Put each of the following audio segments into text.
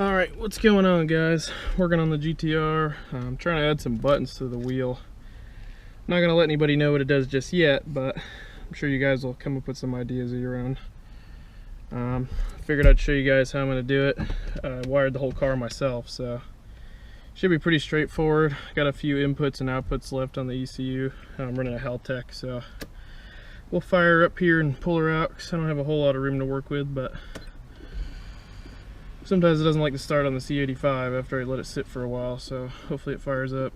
All right, what's going on, guys? Working on the GTR. I'm trying to add some buttons to the wheel. I'm not gonna let anybody know what it does just yet, but I'm sure you guys will come up with some ideas of your own. Figured I'd show you guys how I'm gonna do it. I wired the whole car myself, so should be pretty straightforward. Got a few inputs and outputs left on the ECU. I'm running a Haltech, so we'll fire her up here and pull her out because I don't have a whole lot of room to work with, but sometimes it doesn't like to start on the C85 after I let it sit for a while, so hopefully it fires up.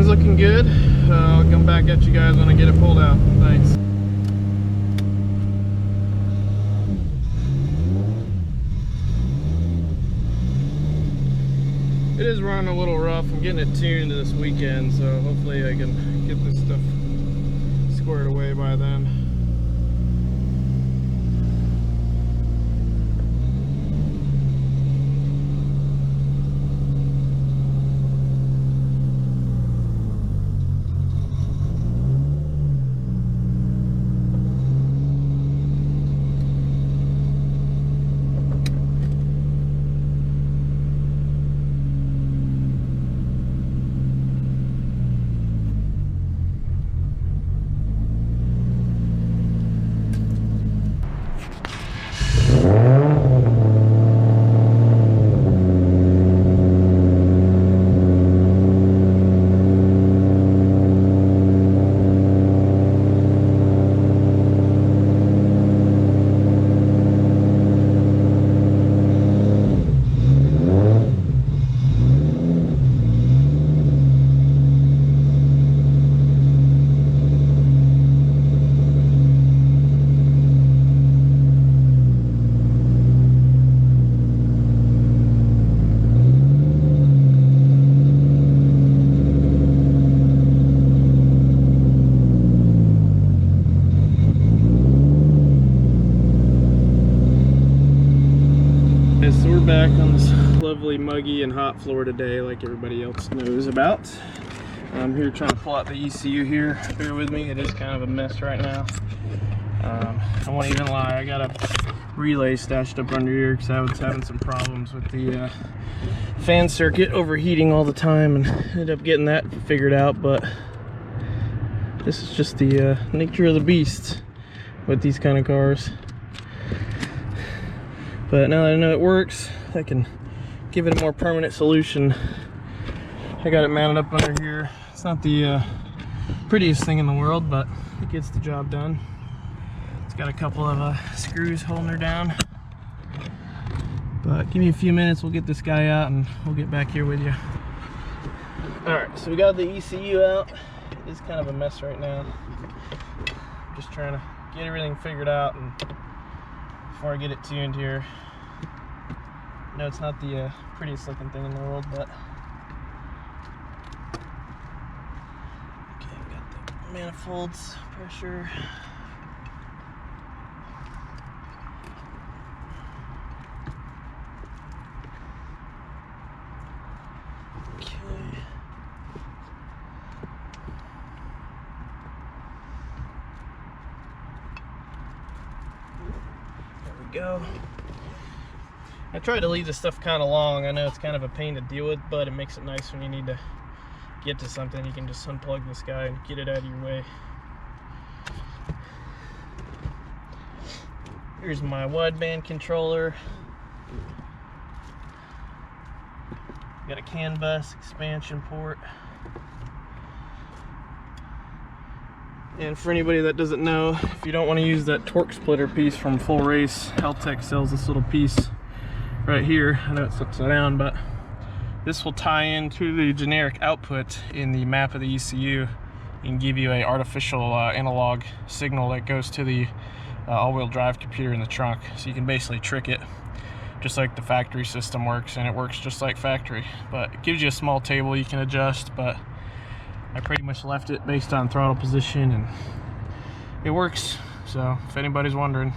Looking good. I'll come back at you guys when I get it pulled out. Thanks. It is running a little rough. I'm getting it tuned this weekend, so hopefully I can get this stuff squared away by then. So we're back on this lovely muggy and hot Florida day like everybody else knows about. I'm here trying to pull out the ECU here. Bear with me, it is kind of a mess right now. I won't even lie, I got a relay stashed up under here because I was having some problems with the fan circuit overheating all the time and ended up getting that figured out, but this is just the nature of the beast with these kind of cars. But now that I know it works, I can give it a more permanent solution. I got it mounted up under here. It's not the prettiest thing in the world, but it gets the job done. It's got a couple of screws holding her down. But give me a few minutes, we'll get this guy out and we'll get back here with you. Alright, so we got the ECU out. It is kind of a mess right now. I'm just trying to get everything figured out and before I get it tuned here. No, it's not the prettiest looking thing in the world, but okay, I've got the manifolds, pressure. Okay. There we go. I try to leave this stuff kind of long. I know it's kind of a pain to deal with, but it makes it nice when you need to get to something. You can just unplug this guy and get it out of your way. Here's my wideband controller. Got a CAN bus expansion port. And for anybody that doesn't know, if you don't want to use that torque splitter piece from Full Race, Haltech sells this little piece right here. I know it's upside down, but this will tie into the generic output in the map of the ECU and give you an artificial analog signal that goes to the all-wheel drive computer in the trunk. So you can basically trick it. just like the factory system works, and it works just like factory. But it gives you a small table you can adjust, but I pretty much left it based on throttle position, and it works. So if anybody's wondering,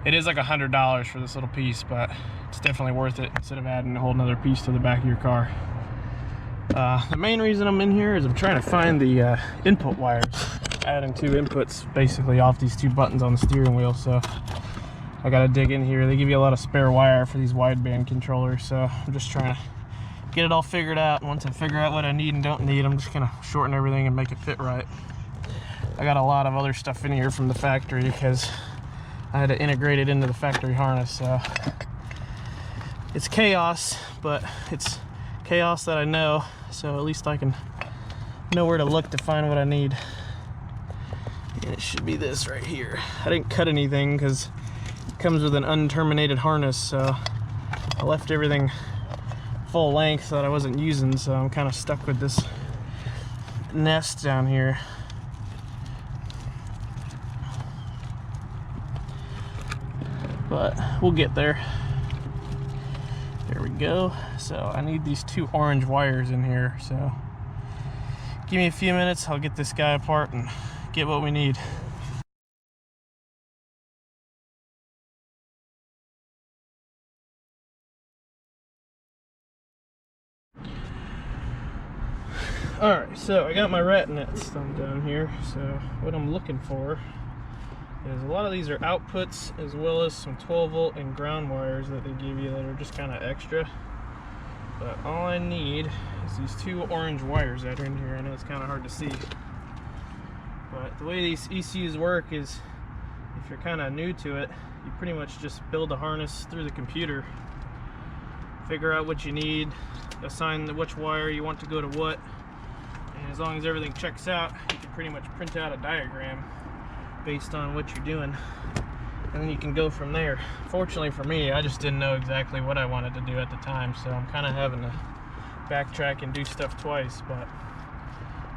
it is like $100 for this little piece, but it's definitely worth it instead of adding a whole nother piece to the back of your car. The main reason I'm in here is I'm trying to find the input wires. Adding 2 inputs basically off these 2 buttons on the steering wheel, so I gotta dig in here. They give you a lot of spare wire for these wideband controllers, so I'm just trying to get it all figured out. And once I figure out what I need and don't need, I'm just gonna shorten everything and make it fit right. I got a lot of other stuff in here from the factory because I had to integrate it into the factory harness, so it's chaos, but it's chaos that I know, so at least I can know where to look to find what I need. And it should be this right here. I didn't cut anything because it comes with an unterminated harness, so I left everything full length that I wasn't using, so I'm kind of stuck with this nest down here. But we'll get there. There we go. So I need these 2 orange wires in here, so give me a few minutes, I'll get this guy apart and get what we need. Alright, so I got my rat nets down here. So what I'm looking for is a lot of these are outputs, as well as some 12-volt and ground wires that they give you that are just kind of extra. But all I need is these 2 orange wires that are in here. I know it's kind of hard to see, but the way these ECUs work is, if you're kind of new to it, you pretty much just build a harness through the computer, figure out what you need, assign which wire you want to go to what, and as long as everything checks out, you can pretty much print out a diagram based on what you're doing, and then you can go from there. Fortunately for me, I just didn't know exactly what I wanted to do at the time, so I'm kind of having to backtrack and do stuff twice. But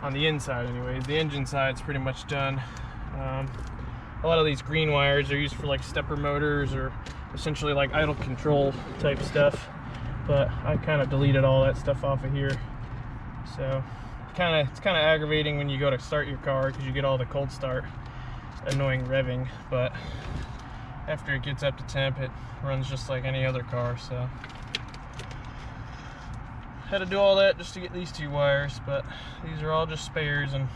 on the inside anyways, the engine side's pretty much done. A lot of these green wires are used for like stepper motors, or essentially like idle control type stuff, but I kind of deleted all that stuff off of here. So it's kind of aggravating when you go to start your car because you get all the cold start annoying revving, but after it gets up to temp, it runs just like any other car. So had to do all that just to get these 2 wires, but these are all just spares, and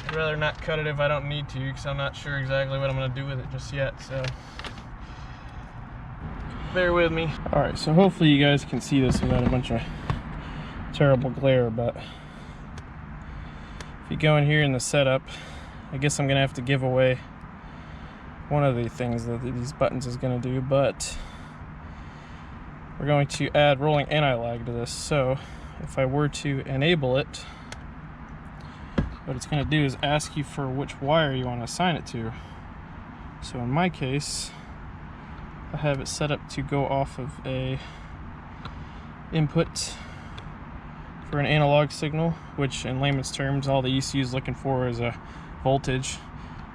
I'd rather not cut it if I don't need to, because I'm not sure exactly what I'm going to do with it just yet, so bear with me. Alright, so hopefully you guys can see this without a bunch of terrible glare, but if you go in here in the setup, I guess I'm gonna have to give away one of the things that these buttons is gonna do, but we're going to add rolling anti-lag to this. So if I were to enable it, what it's gonna do is ask you for which wire you want to assign it to. So in my case, I have it set up to go off of a input for an analog signal, which in layman's terms, all the ECU is looking for is a voltage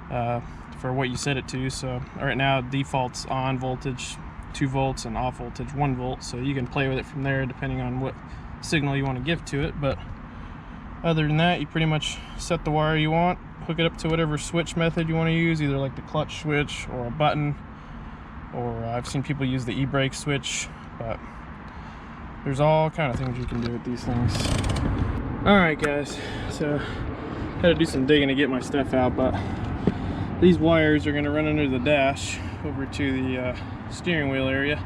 for what you set it to. So right now default's on voltage 2 volts and off voltage 1 volt, so you can play with it from there depending on what signal you want to give to it. But other than that, you pretty much set the wire you want, hook it up to whatever switch method you want to use, either like the clutch switch or a button, or I've seen people use the e-brake switch, but there's all kind of things you can do with these things. Alright guys, so had to do some digging to get my stuff out, but these wires are going to run under the dash over to the steering wheel area.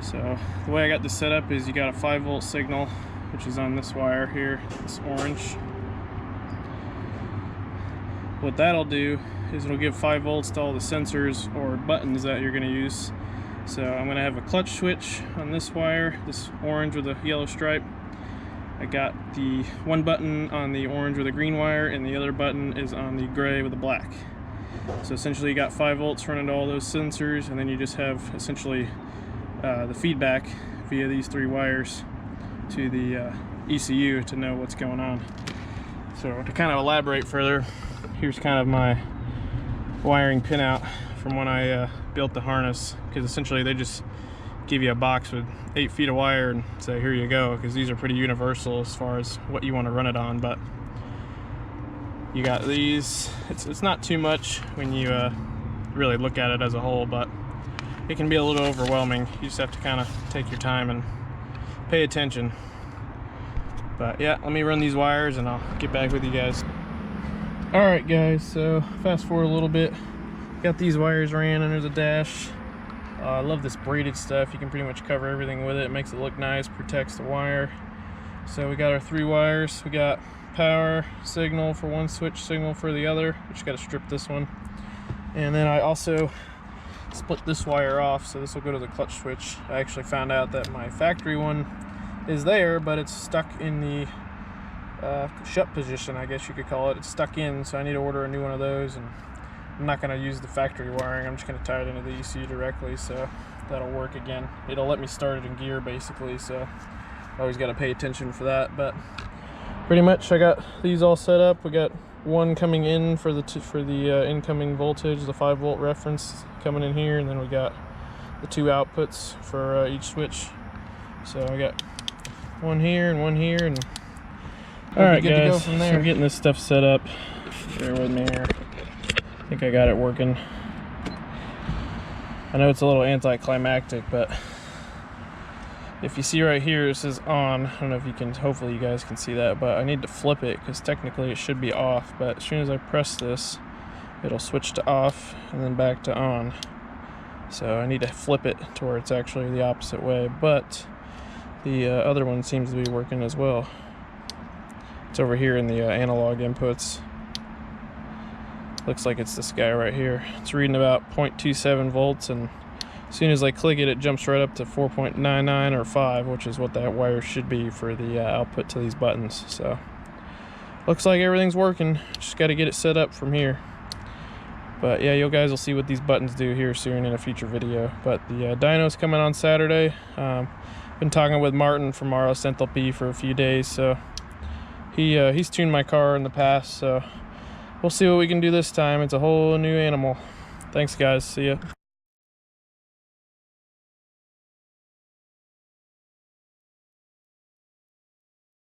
So the way I got this set up is you got a 5-volt signal, which is on this wire here, it's orange. What that'll do is it'll give 5 volts to all the sensors or buttons that you're going to use. So I'm going to have a clutch switch on this wire, this orange with a yellow stripe. I got the one button on the orange with a green wire, and the other button is on the gray with a black. So essentially you got 5 volts running to all those sensors, and then you just have essentially the feedback via these 3 wires to the ECU to know what's going on. So to kind of elaborate further, here's kind of my wiring pinout from when I built the harness, because essentially they just give you a box with 8 feet of wire and say, here you go, because these are pretty universal as far as what you want to run it on. But you got these. It's not too much when you really look at it as a whole, but it can be a little overwhelming. You just have to kind of take your time and pay attention. But yeah, let me run these wires and I'll get back with you guys. All right guys, so fast forward a little bit. Got these wires ran under the dash. I love this braided stuff. You can pretty much cover everything with it. It makes it look nice, protects the wire. So we got our 3 wires. We got power signal for one switch, signal for the other. We just got to strip this one. And then I also split this wire off, so this will go to the clutch switch. I actually found out that my factory one is there, but it's stuck in the shut position, I guess you could call it. It's stuck in, so I need to order a new one of those. And I'm not going to use the factory wiring. I'm just going to tie it into the ECU directly, so that'll work again. It'll let me start it in gear basically, so I always got to pay attention for that. But pretty much I got these all set up. We got one coming in for the incoming voltage, the 5-volt reference coming in here, and then we got the 2 outputs for each switch. So I got one here and one here, and all right guys, to go from there. So I'm getting this stuff set up. Bear with me here. I think I got it working. I know it's a little anticlimactic, but if you see right here, it says on. I don't know if you can, hopefully you guys can see that, but I need to flip it because technically it should be off, but as soon as I press this, it'll switch to off and then back to on. So I need to flip it to where it's actually the opposite way, but the other one seems to be working as well. It's over here in the analog inputs. Looks like it's this guy right here. It's reading about 0.27 volts, and as soon as I click it, it jumps right up to 4.99 or 5, which is what that wire should be for the output to these buttons. So looks like everything's working. Just got to get it set up from here. But yeah, you guys will see what these buttons do here soon in a future video. But the dyno's coming on Saturday. Been talking with Martin from RS Enthalpy for a few days, so he's tuned my car in the past, so we'll see what we can do this time. It's a whole new animal. Thanks guys, see ya.